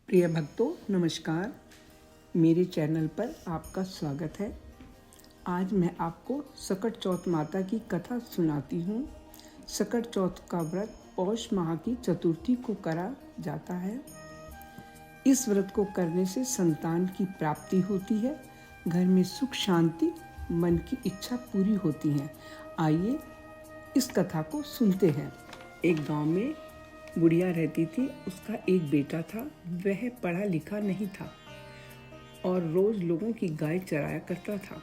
प्रिय भक्तों नमस्कार। मेरे चैनल पर आपका स्वागत है। आज मैं आपको सकट चौथ माता की कथा सुनाती हूँ। सकट चौथ का व्रत पौष माह की चतुर्थी को करा जाता है। इस व्रत को करने से संतान की प्राप्ति होती है, घर में सुख शांति, मन की इच्छा पूरी होती है। आइए इस कथा को सुनते हैं। एक गांव में बुढ़िया रहती थी। उसका एक बेटा था। वह पढ़ा लिखा नहीं था और रोज लोगों की गाय चराया करता था।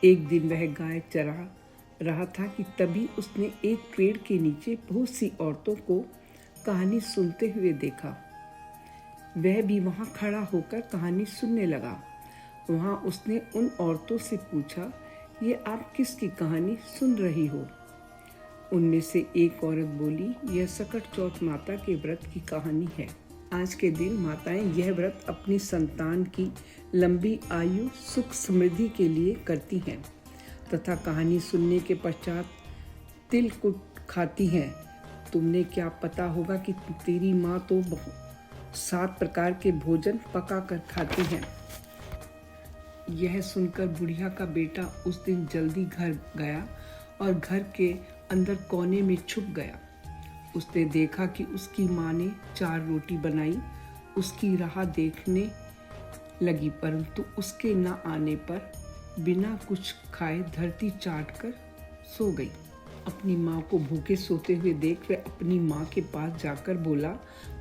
एक दिन वह गाय चरा रहा था कि तभी उसने एक पेड़ के नीचे बहुत सी औरतों को कहानी सुनते हुए देखा। वह भी वहां खड़ा होकर कहानी सुनने लगा। वहां उसने उन औरतों से पूछा, ये आप किसकी कहानी सुन रही हो? उनमें से एक औरत बोली, यह सकट चौथ माता के व्रत की कहानी है। आज के दिन माताएं यह व्रत अपनी संतान की लंबी आयु सुख समृद्धि के लिए करती हैं तथा कहानी सुनने के पश्चात तिलकुट खाती हैं। तुमने क्या पता होगा कि तेरी माँ तो 7 प्रकार के भोजन पका कर खाती है। यह सुनकर बुढ़िया का बेटा उस दिन जल्दी घर गया और घर के अंदर कोने में छुप गया। उसने देखा कि उसकी माँ ने 4 रोटी बनाई। उसकी राह देखने लगी, परंतु उसके न आने पर बिना कुछ खाए धरती चाट कर सो गई। अपनी माँ को भूखे सोते हुए देख वह अपनी माँ के पास जाकर बोला,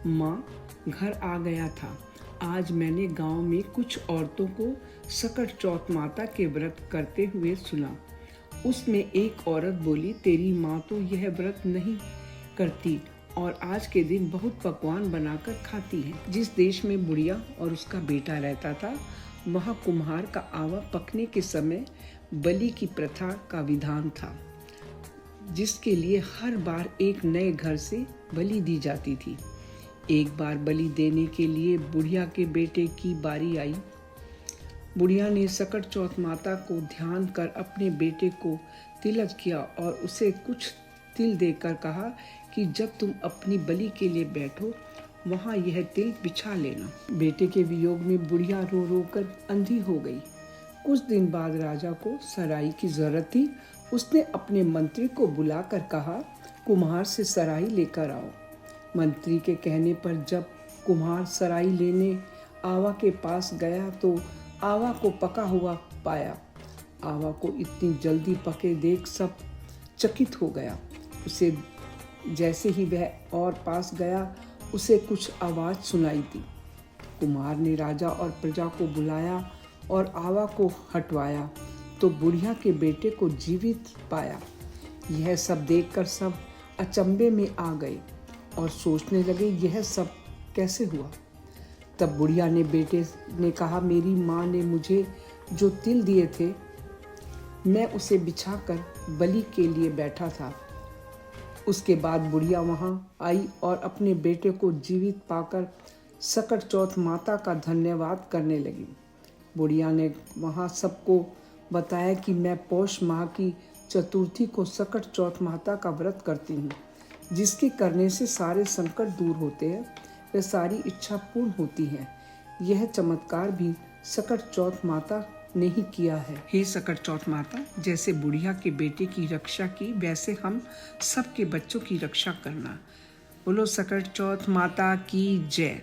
माँ, घर आ गया था। आज मैंने गांव में कुछ औरतों को सकट चौथ माता के व्रत करते हुए सुना। उसमें एक औरत बोली, तेरी माँ तो यह व्रत नहीं करती और आज के दिन बहुत पकवान बनाकर खाती है। जिस देश में बुढ़िया और उसका बेटा रहता था, वहाँ कुम्हार का आवा पकने के समय बलि की प्रथा का विधान था, जिसके लिए हर बार एक नए घर से बलि दी जाती थी। एक बार बलि देने के लिए बुढ़िया के बेटे की बारी आई। बुढ़िया ने सकट चौथ माता को ध्यान कर अपने बेटे को तिलक किया और उसे कुछ तिल देकर कहा कि जब तुम अपनी बलि के लिए बैठो, वहाँ यह तिल बिछा लेना। बेटे के वियोग में बुढ़िया रो रो कर अंधी हो गई। कुछ दिन बाद राजा को सराई की जरूरत थी। उसने अपने मंत्री को बुलाकर कहा, कुम्हार से सराई लेकर आओ। मंत्री के कहने पर जब कुम्हार सराई लेने आवा के पास गया तो आवा को पका हुआ पाया। आवा को इतनी जल्दी पके देख सब चकित हो गया। उसे जैसे ही वह और पास गया, उसे कुछ आवाज सुनाई दी। कुम्हार ने राजा और प्रजा को बुलाया और आवा को हटवाया तो बुढ़िया के बेटे को जीवित पाया। यह सब देखकर सब अचंभे में आ गए और सोचने लगे, यह सब कैसे हुआ। तब बुढ़िया ने बेटे ने कहा, मेरी माँ ने मुझे जो तिल दिए थे, मैं उसे बिछाकर बलि के लिए बैठा था। उसके बाद बुढ़िया वहाँ आई और अपने बेटे को जीवित पाकर सकट चौथ माता का धन्यवाद करने लगी। बुढ़िया ने वहाँ सबको बताया कि मैं पौष माह की चतुर्थी को सकट चौथ माता का व्रत करती हूँ, जिसके करने से सारे संकट दूर होते हैं, वह सारी इच्छा पूर्ण होती है। यह चमत्कार भी सकट चौथ माता ने ही किया है। हे सकट चौथ माता, जैसे बुढ़िया के बेटे की रक्षा की, वैसे हम सबके बच्चों की रक्षा करना। बोलो सकट चौथ माता की जय।